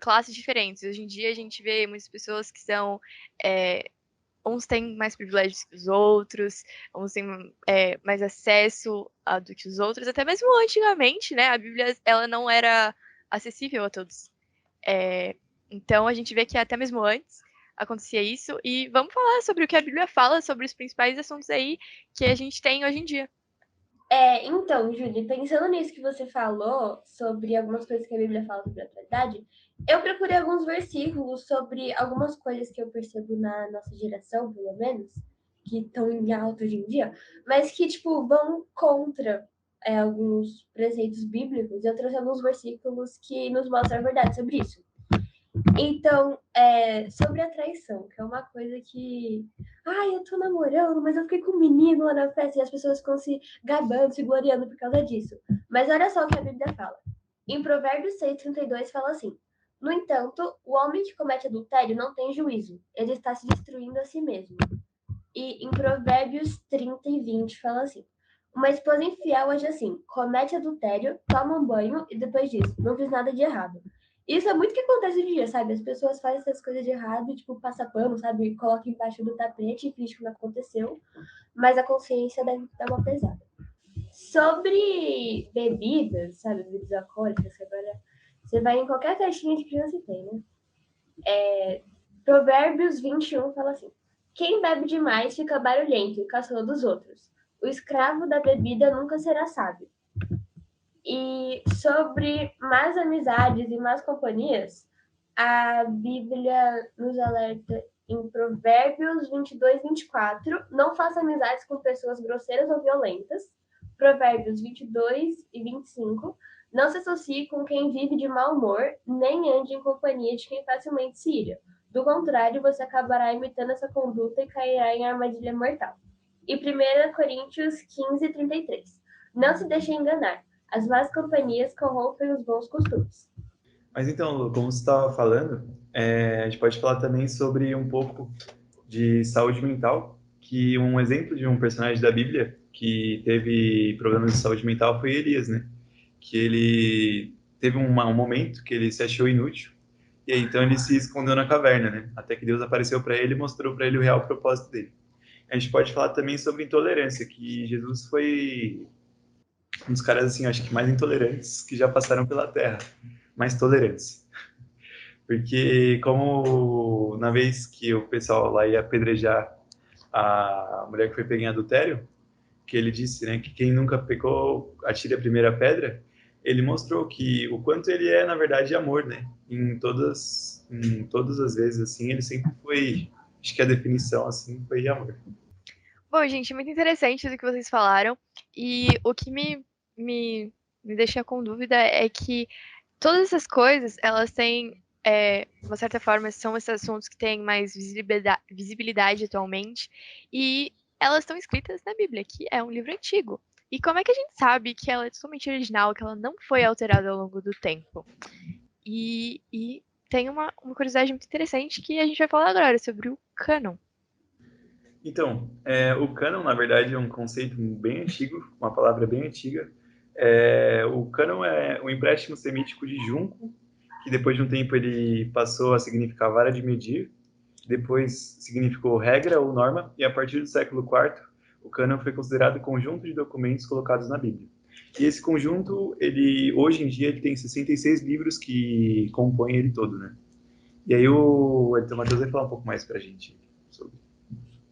classes diferentes. Hoje em dia a gente vê muitas pessoas que são uns têm mais privilégios que os outros, uns têm mais acesso do que os outros. Até mesmo antigamente, né, a Bíblia ela não era acessível a todos. Então a gente vê que até mesmo antes acontecia isso. E vamos falar sobre o que a Bíblia fala sobre os principais assuntos aí que a gente tem hoje em dia. Então, Júlia, pensando nisso que você falou, sobre algumas coisas que a Bíblia fala sobre a atualidade, eu procurei alguns versículos sobre algumas coisas que eu percebo na nossa geração, pelo menos, que estão em alta hoje em dia, mas que, tipo, vão contra alguns preceitos bíblicos. Eu trouxe alguns versículos que nos mostram a verdade sobre isso. Então, sobre a traição, que é uma coisa que... Ai, eu tô namorando, mas eu fiquei com um menino lá na festa e as pessoas ficam se gabando, se gloriando por causa disso. Mas olha só o que a Bíblia fala. Em Provérbios 6:32 fala assim: no entanto, o homem que comete adultério não tem juízo, ele está se destruindo a si mesmo. E em Provérbios 30:20 fala assim: uma esposa infiel age assim, comete adultério, toma um banho e depois diz, não fiz nada de errado. Isso é muito o que acontece hoje em dia, sabe? As pessoas fazem essas coisas de errado, tipo, passa pano, sabe? Coloca embaixo do tapete e finge que não aconteceu, mas a consciência deve dar uma pesada. Sobre bebidas, sabe? Bebidas alcoólicas, que agora você vai em qualquer caixinha de criança e tem, né? Provérbios 21 fala assim: quem bebe demais fica barulhento e caçador dos outros. O escravo da bebida nunca será sábio. E sobre más amizades e más companhias, a Bíblia nos alerta em Provérbios 22:24, não faça amizades com pessoas grosseiras ou violentas. Provérbios 22:25, não se associe com quem vive de mau humor, nem ande em companhia de quem facilmente se ira. Do contrário, você acabará imitando essa conduta e cairá em armadilha mortal. E 1 Coríntios 15:33, não se deixe enganar. As más companhias corrompem os bons costumes. Mas então, Lu, como você estava falando, a gente pode falar também sobre um pouco de saúde mental, que um exemplo de um personagem da Bíblia que teve problemas de saúde mental foi Elias, né? Que ele teve um momento que ele se achou inútil, e aí, então ele se escondeu na caverna, né? Até que Deus apareceu para ele e mostrou para ele o real propósito dele. A gente pode falar também sobre intolerância, que Jesus foi um dos caras, assim, acho que mais intolerantes que já passaram pela Terra. Mais tolerantes. Porque como na vez que o pessoal lá ia apedrejar a mulher que foi pega em adultério, que ele disse, né, que quem nunca pecou atire a primeira pedra, ele mostrou que o quanto ele é, na verdade, amor, né? Em todas as vezes, assim, ele sempre foi, acho que a definição, assim, foi amor. Bom, gente, muito interessante do que vocês falaram. E o que me, me deixa com dúvida é que todas essas coisas, elas têm, de uma certa forma, são esses assuntos que têm mais visibilidade atualmente. E elas estão escritas na Bíblia, que é um livro antigo. E como é que a gente sabe que ela é totalmente original, que ela não foi alterada ao longo do tempo? E tem uma curiosidade muito interessante que a gente vai falar agora sobre o cânon. Então, o cânon, na verdade, é um conceito bem antigo, uma palavra bem antiga. O cânon é um empréstimo semítico de junco, que depois de um tempo ele passou a significar vara de medir, depois significou regra ou norma, e a partir do século IV, o cânon foi considerado conjunto de documentos colocados na Bíblia. E esse conjunto, hoje em dia, ele tem 66 livros que compõem ele todo, né? E aí o Edson Matheus vai falar um pouco mais pra gente sobre.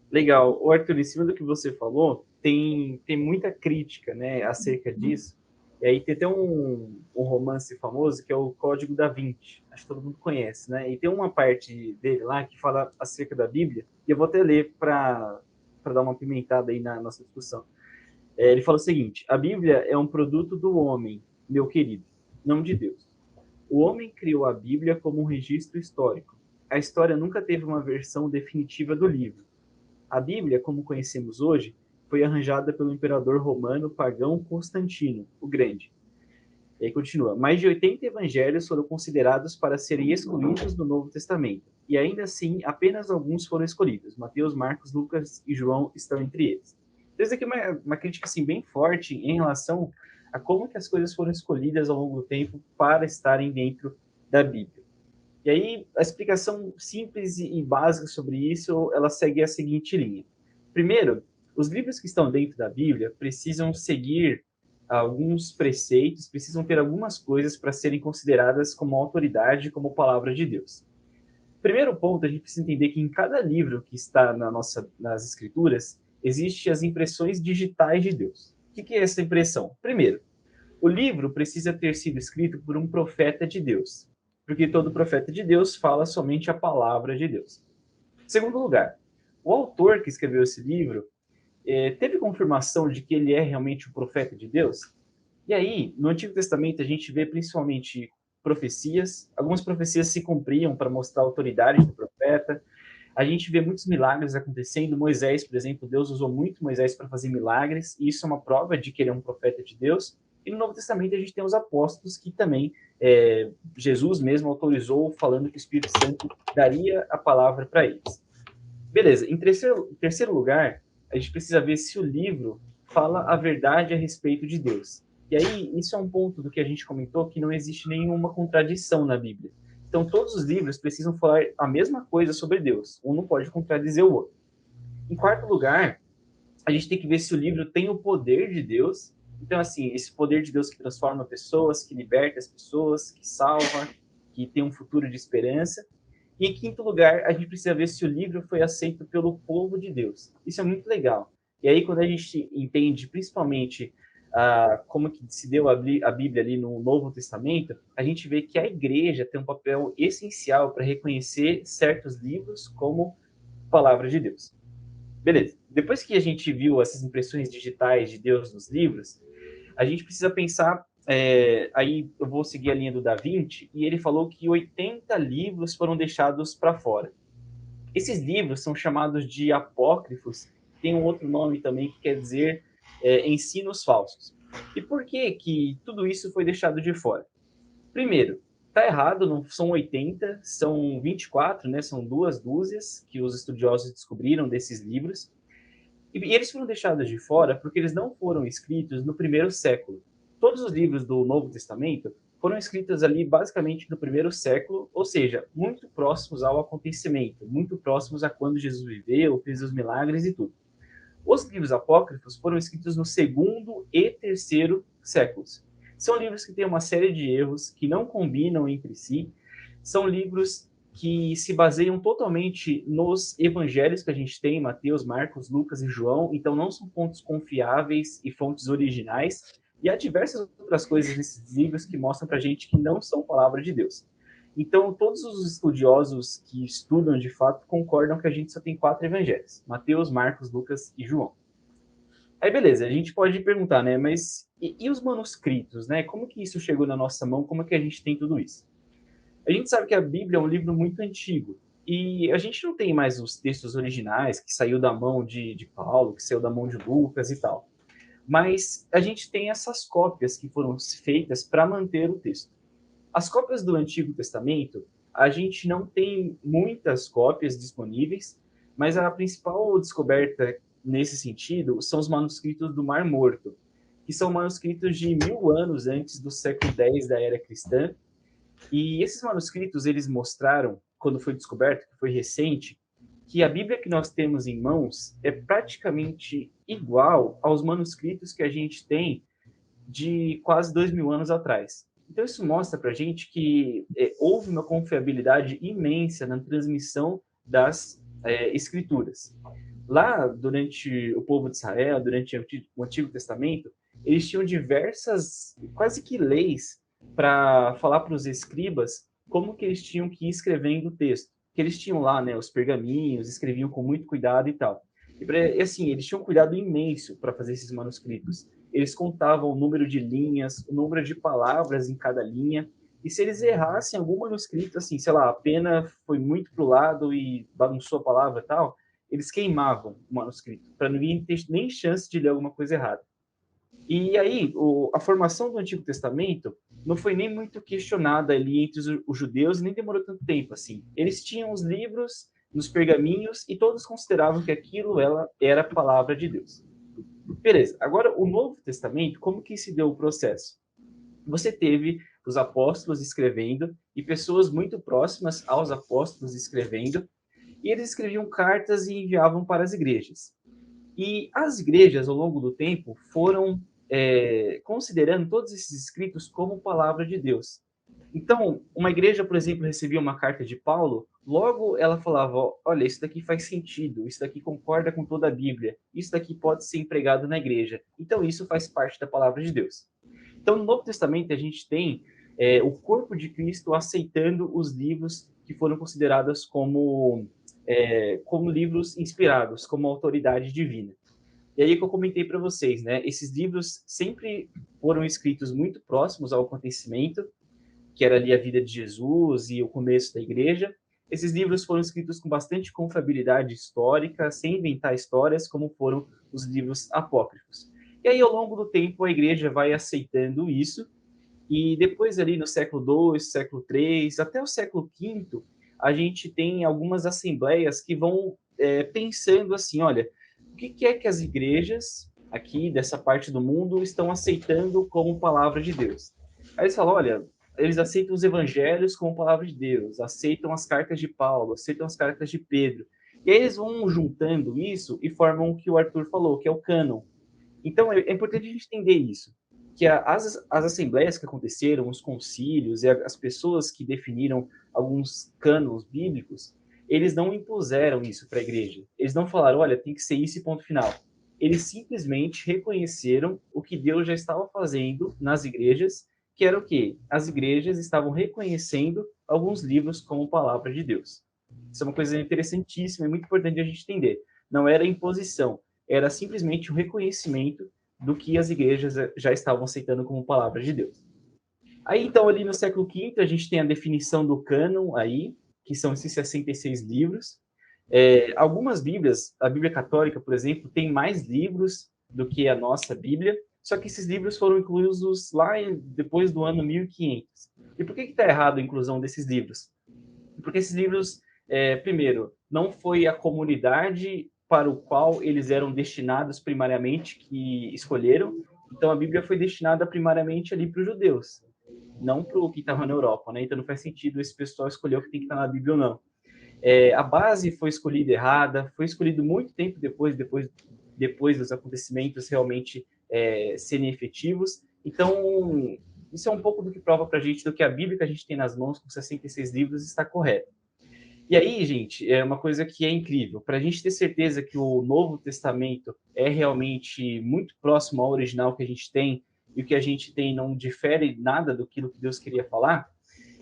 Legal. O Arthur, em cima do que você falou, tem muita crítica, né, acerca disso. E aí tem até um romance famoso que é o Código da Vinci. Acho que todo mundo conhece, né? E tem uma parte dele lá que fala acerca da Bíblia. E eu vou até ler para dar uma pimentada aí na nossa discussão. Ele fala o seguinte: a Bíblia é um produto do homem, meu querido, não de Deus. O homem criou a Bíblia como um registro histórico. A história nunca teve uma versão definitiva do livro. A Bíblia, como conhecemos hoje, foi arranjada pelo imperador romano pagão Constantino, o Grande. E aí continua. Mais de 80 evangelhos foram considerados para serem excluídos do Novo Testamento. E ainda assim, apenas alguns foram escolhidos. Mateus, Marcos, Lucas e João estão entre eles. Então, isso aqui é uma crítica assim, bem forte em relação a como que as coisas foram escolhidas ao longo do tempo para estarem dentro da Bíblia. E aí, a explicação simples e básica sobre isso, ela segue a seguinte linha. Primeiro, os livros que estão dentro da Bíblia precisam seguir alguns preceitos, precisam ter algumas coisas para serem consideradas como autoridade, como palavra de Deus. Primeiro ponto, a gente precisa entender que em cada livro que está nas Escrituras, existem as impressões digitais de Deus. O que é essa impressão? Primeiro, o livro precisa ter sido escrito por um profeta de Deus, porque todo profeta de Deus fala somente a palavra de Deus. Segundo lugar, o autor que escreveu esse livro teve confirmação de que ele é realmente o profeta de Deus? E aí, no Antigo Testamento, a gente vê principalmente profecias. Algumas profecias se cumpriam para mostrar a autoridade do profeta. A gente vê muitos milagres acontecendo. Moisés, por exemplo, Deus usou muito Moisés para fazer milagres, e isso é uma prova de que ele é um profeta de Deus. E no Novo Testamento a gente tem os apóstolos que também Jesus mesmo autorizou, falando que o Espírito Santo daria a palavra para eles. Beleza, em terceiro lugar, a gente precisa ver se o livro fala a verdade a respeito de Deus. E aí, isso é um ponto do que a gente comentou, que não existe nenhuma contradição na Bíblia. Então, todos os livros precisam falar a mesma coisa sobre Deus. Um não pode contradizer o outro. Em quarto lugar, a gente tem que ver se o livro tem o poder de Deus. Então, assim, esse poder de Deus que transforma pessoas, que liberta as pessoas, que salva, que tem um futuro de esperança. E em quinto lugar, a gente precisa ver se o livro foi aceito pelo povo de Deus. Isso é muito legal. E aí, quando a gente entende, principalmente, como que se deu a Bíblia ali no Novo Testamento, a gente vê que a igreja tem um papel essencial para reconhecer certos livros como palavra de Deus. Beleza. Depois que a gente viu essas impressões digitais de Deus nos livros, a gente precisa pensar. Aí eu vou seguir a linha do Da Vinci, e ele falou que 80 livros foram deixados para fora. Esses livros são chamados de apócrifos, tem um outro nome também que quer dizer ensinos falsos. E por que tudo isso foi deixado de fora? Primeiro, está errado, não são 80, são 24, né? São 2 dúzias que os estudiosos descobriram desses livros. E eles foram deixados de fora porque eles não foram escritos no primeiro século. Todos os livros do Novo Testamento foram escritos ali basicamente no primeiro século, ou seja, muito próximos ao acontecimento, muito próximos a quando Jesus viveu, fez os milagres e tudo. Os livros apócrifos foram escritos no segundo e terceiro séculos. São livros que têm uma série de erros que não combinam entre si, são livros que se baseiam totalmente nos evangelhos que a gente tem, Mateus, Marcos, Lucas e João, então não são fontes confiáveis e fontes originais. E há diversas outras coisas nesses livros que mostram para a gente que não são palavra de Deus. Então, todos os estudiosos que estudam de fato concordam que a gente só tem 4 evangelhos: Mateus, Marcos, Lucas e João. Aí, beleza, a gente pode perguntar, né? Mas e os manuscritos, né? Como que isso chegou na nossa mão? Como é que a gente tem tudo isso? A gente sabe que a Bíblia é um livro muito antigo. E a gente não tem mais os textos originais, que saiu da mão de Paulo, que saiu da mão de Lucas e tal. Mas a gente tem essas cópias que foram feitas para manter o texto. As cópias do Antigo Testamento, a gente não tem muitas cópias disponíveis, mas a principal descoberta nesse sentido são os manuscritos do Mar Morto, que são manuscritos de 1000 anos antes do século X da era cristã. E esses manuscritos, eles mostraram, quando foi descoberto, que foi recente, que a Bíblia que nós temos em mãos é praticamente igual aos manuscritos que a gente tem de quase 2000 anos atrás. Então, isso mostra para a gente que houve uma confiabilidade imensa na transmissão das escrituras. Lá, durante o povo de Israel, durante o Antigo Testamento, eles tinham diversas, quase que leis, para falar para os escribas como que eles tinham que ir escrevendo o texto. Que eles tinham lá, né, os pergaminhos, escreviam com muito cuidado e tal. E assim, eles tinham um cuidado imenso para fazer esses manuscritos. Eles contavam o número de linhas, o número de palavras em cada linha. E se eles errassem algum manuscrito, assim, sei lá, a pena foi muito pro lado e bagunçou a palavra e tal, eles queimavam o manuscrito, para ninguém ter nem chance de ler alguma coisa errada. E aí, a formação do Antigo Testamento não foi nem muito questionada ali entre os judeus, nem demorou tanto tempo assim. Eles tinham os livros nos pergaminhos e todos consideravam que aquilo era a palavra de Deus. Beleza. Agora, o Novo Testamento, como que se deu o processo? Você teve os apóstolos escrevendo e pessoas muito próximas aos apóstolos escrevendo, e eles escreviam cartas e enviavam para as igrejas. E as igrejas, ao longo do tempo, foram considerando todos esses escritos como palavra de Deus. Então, uma igreja, por exemplo, recebia uma carta de Paulo, logo ela falava, olha, isso daqui faz sentido, isso daqui concorda com toda a Bíblia, isso daqui pode ser empregado na igreja. Então, isso faz parte da palavra de Deus. Então, no Novo Testamento, a gente tem o corpo de Cristo aceitando os livros que foram considerados como livros inspirados, como autoridade divina. E aí que eu comentei para vocês, né? Esses livros sempre foram escritos muito próximos ao acontecimento, que era ali a vida de Jesus e o começo da igreja. Esses livros foram escritos com bastante confiabilidade histórica, sem inventar histórias, como foram os livros apócrifos. E aí, ao longo do tempo, a igreja vai aceitando isso, e depois ali no século II, século III, até o século V, a gente tem algumas assembleias que vão pensando assim, olha, o que é que as igrejas aqui dessa parte do mundo estão aceitando como palavra de Deus? Aí eles falam, olha, eles aceitam os evangelhos como palavra de Deus, aceitam as cartas de Paulo, aceitam as cartas de Pedro. E aí eles vão juntando isso e formam o que o Arthur falou, que é o cânon. Então é importante a gente entender isso, que as assembleias que aconteceram, os concílios e as pessoas que definiram alguns cânones bíblicos, eles não impuseram isso para a igreja. Eles não falaram, olha, tem que ser isso e ponto final. Eles simplesmente reconheceram o que Deus já estava fazendo nas igrejas, que era o quê? As igrejas estavam reconhecendo alguns livros como palavra de Deus. Isso é uma coisa interessantíssima e muito importante a gente entender. Não era imposição, era simplesmente o reconhecimento do que as igrejas já estavam aceitando como palavra de Deus. Aí, então, ali no século V, a gente tem a definição do cânon aí, que são esses 66 livros. Algumas Bíblias, a Bíblia Católica, por exemplo, tem mais livros do que a nossa Bíblia, só que esses livros foram incluídos lá depois do ano 1500. E por que está errado a inclusão desses livros? Porque esses livros, primeiro, não foi a comunidade para o qual eles eram destinados primariamente que escolheram. Então, a Bíblia foi destinada primariamente ali para os judeus, não para o que estava na Europa, né? Então, não faz sentido esse pessoal escolher o que tem que estar na Bíblia ou não. A base foi escolhida errada, foi escolhido muito tempo depois dos acontecimentos realmente serem efetivos. Então, isso é um pouco do que prova para a gente do que a Bíblia que a gente tem nas mãos, com 66 livros, está correta. E aí, gente, é uma coisa que é incrível. Para a gente ter certeza que o Novo Testamento é realmente muito próximo ao original que a gente tem, e o que a gente tem não difere nada do que Deus queria falar,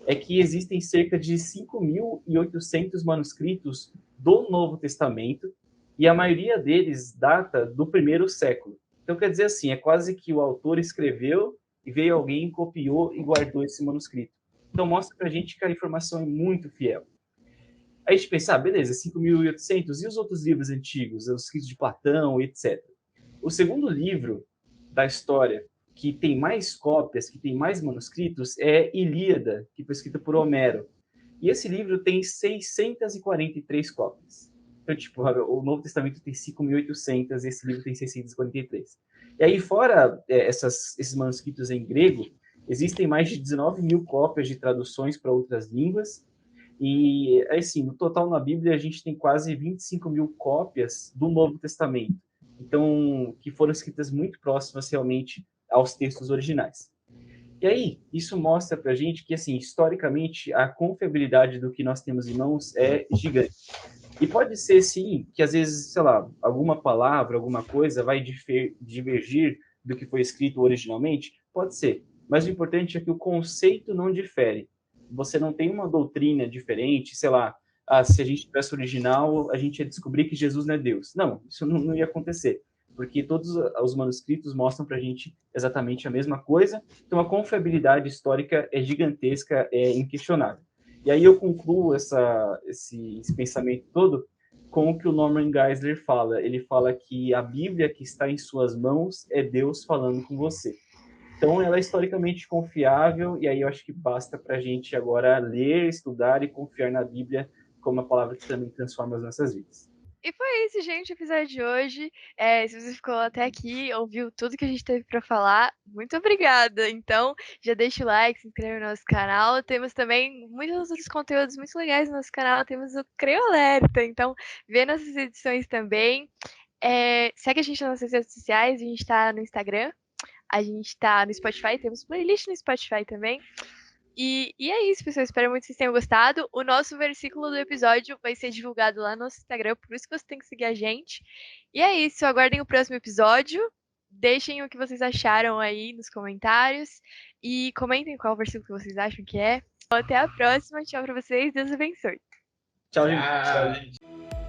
é que existem cerca de 5.800 manuscritos do Novo Testamento, e a maioria deles data do 1º século. Então, quer dizer assim, é quase que o autor escreveu e veio alguém, copiou e guardou esse manuscrito. Então, mostra para a gente que a informação é muito fiel. Aí a gente pensa, beleza, 5.800, e os outros livros antigos, os escritos de Platão, etc. O segundo livro da história, que tem mais cópias, que tem mais manuscritos, é Ilíada, que foi escrita por Homero. E esse livro tem 643 cópias. Então, tipo, o Novo Testamento tem 5.800 e esse livro tem 643. E aí, fora esses manuscritos em grego, existem mais de 19.000 cópias de traduções para outras línguas. E, assim, no total na Bíblia, a gente tem quase 25.000 cópias do Novo Testamento. Então, que foram escritas muito próximas, realmente, aos textos originais. E aí, isso mostra para a gente que, assim, historicamente, a confiabilidade do que nós temos em mãos é gigante. E pode ser, sim, que às vezes, sei lá, alguma palavra, alguma coisa vai divergir do que foi escrito originalmente? Pode ser. Mas o importante é que o conceito não difere. Você não tem uma doutrina diferente, sei lá, se a gente tivesse original, a gente ia descobrir que Jesus não é Deus. Não, isso não ia acontecer. Porque todos os manuscritos mostram para a gente exatamente a mesma coisa. Então, a confiabilidade histórica é gigantesca, é inquestionável. E aí eu concluo esse pensamento todo com o que o Norman Geisler fala. Ele fala que a Bíblia que está em suas mãos é Deus falando com você. Então, ela é historicamente confiável, e aí eu acho que basta para a gente agora ler, estudar e confiar na Bíblia como a palavra que também transforma as nossas vidas. E foi isso, gente, o episódio de hoje. Se você ficou até aqui, ouviu tudo que a gente teve para falar, muito obrigada. Então, já deixa o like, se inscreve no nosso canal. Temos também muitos outros conteúdos muito legais no nosso canal. Temos o Creu Alerta, então vê nossas edições também. Segue a gente nas nossas redes sociais, a gente está no Instagram, a gente está no Spotify, temos playlist no Spotify também. E é isso, pessoal. Espero muito que vocês tenham gostado. O nosso versículo do episódio vai ser divulgado lá no nosso Instagram, por isso que você tem que seguir a gente. E é isso, aguardem o próximo episódio. Deixem o que vocês acharam aí nos comentários. E comentem qual versículo que vocês acham que é. Até a próxima. Tchau pra vocês. Deus abençoe. Tchau, gente. Tchau, gente.